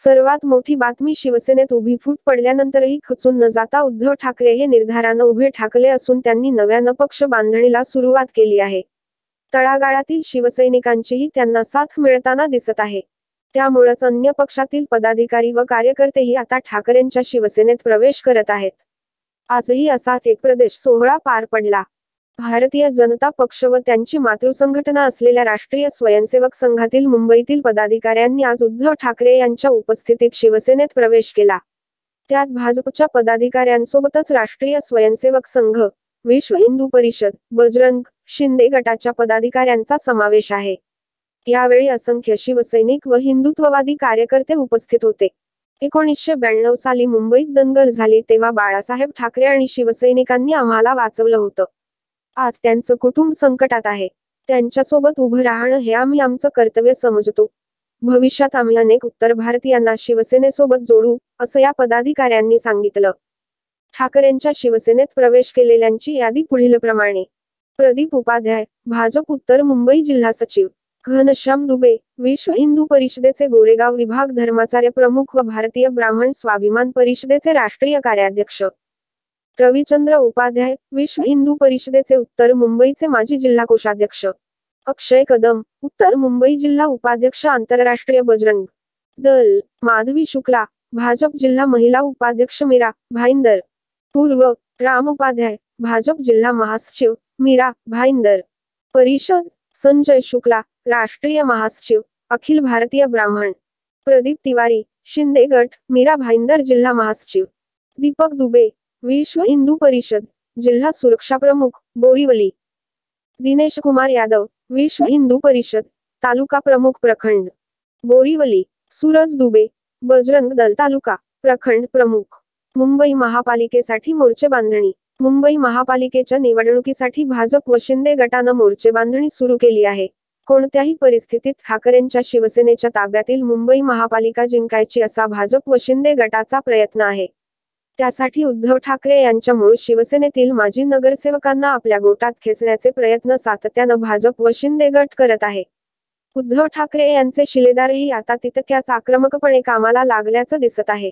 सर्वात मोठी बातमी शिवसेनेत उभी फूट पडल्यानंतरही खचून न जाता उद्धव ठाकरे हे निर्धारानं उभे ठाकले असून त्यांनी नव्यानं पक्ष बांधणीला सुरुवात केली आहे. तळागाळातील शिवसैनिकांचीही त्यांना साथ मिळताना दिसत आहे. त्यामुळेच अन्य पक्षातील पदाधिकारी व कार्यकर्तेही आता ठाकरेंच्या शिवसेनेत प्रवेश करत आहेत. आजही असाच एक प्रदेश सोहळा पार पडला. भारतीय जनता पक्ष व त्यांची मातृसंघटना असलेल्या राष्ट्रीय स्वयंसेवक संघातील मुंबईतील पदाधिकाऱ्यांनी आज उद्धव ठाकरे यांच्या उपस्थितीत शिवसेनेत प्रवेश केला. त्यात भाजपच्या पदाधिकाऱ्यांसोबतच राष्ट्रीय स्वयंसेवक संघ, विश्व हिंदू परिषद, बजरंग, शिंदे गटाच्या पदाधिकाऱ्यांचा समावेश आहे. यावेळी असंख्य शिवसैनिक व हिंदुत्ववादी कार्यकर्ते उपस्थित होते. 1992 साली मुंबईत दंगल झाली तेव्हा बाळासाहेब ठाकरे आणि शिवसैनिकांनी आम्हाला वाचवलं होतं. आज त्यांचं कुटुंब संकटात आहे. त्यांच्यासोबत उभं राहणं हे आम्ही आमचं कर्तव्य समजतो. भविष्यात आम्ही अनेक उत्तर भारतीयांना शिवसेनेसोबत जोडू, असं या पदाधिकाऱ्यांनी सांगितलं. ठाकरेंच्या शिवसेनेत प्रवेश केलेल्यांची यादी पुढीलप्रमाणे: प्रदीप उपाध्याय, भाजप उत्तर मुंबई जिल्हा सचिव. घनश्याम दुबे, विश्व हिंदू परिषदेचे गोरेगाव विभाग धर्माचार्य प्रमुख व भारतीय ब्राह्मण स्वाभिमान परिषदेचे राष्ट्रीय कार्याध्यक्ष. रविचंद्र उपाध्याय, विश्व हिंदू परिषदेचे उत्तर मुंबईचे माजी जिल्हा कोषाध्यक्ष. अक्षय कदम, उत्तर मुंबई जिल्हा उपाध्यक्ष आंतरराष्ट्रीय बजरंग दल. माधवी शुक्ला, भाजप जिल्हा महिला उपाध्यक्ष मीरा भाईंदर. पूर्व, राम उपाध्याय, भाजप जिल्हा महासचिव, मीरा भाईंदर. परिषद, संजय शुक्ला, राष्ट्रीय महासचिव, अखिल भारतीय ब्राह्मण. प्रदीप तिवारी, शिंदे गट, मीरा भाईंदर जिल्हा महासचिव. दीपक दुबे, विश्व हिंदू परिषद, जिल्हा सुरक्षा प्रमुख, बोरीवली. दिनेश कुमार यादव, विश्व हिंदू परिषद, तालुका प्रमुख प्रखंड, बोरीवली. सूरज दुबे, बजरंग दल तालुका, प्रखंड प्रमुख. मुंबई महापालिकेसाठी मोर्चे बांधणी. मुंबई महापालिकेच्या निवडणुकीसाठी भाजप व शिंदे गटानं मोर्चे बांधणी सुरू केली आहे. कोणत्याही परिस्थितीत ठाकरेंच्या शिवसेनेच्या ताब्यातील मुंबई महापालिका जिंकायची असा भाजप व शिंदे गटाचा प्रयत्न आहे. त्यासाठी उद्धव ठाकरे यांच्या मूळ शिवसेनेतील माजी नगरसेवकांना आपल्या गोटात खेचण्याचे प्रयत्न सातत्यानं भाजप व शिंदे गट करत आहे. उद्धव ठाकरे यांचे शिलेदारही आता तितक्याच आक्रमकपणे कामाला लागल्याचं दिसत आहे.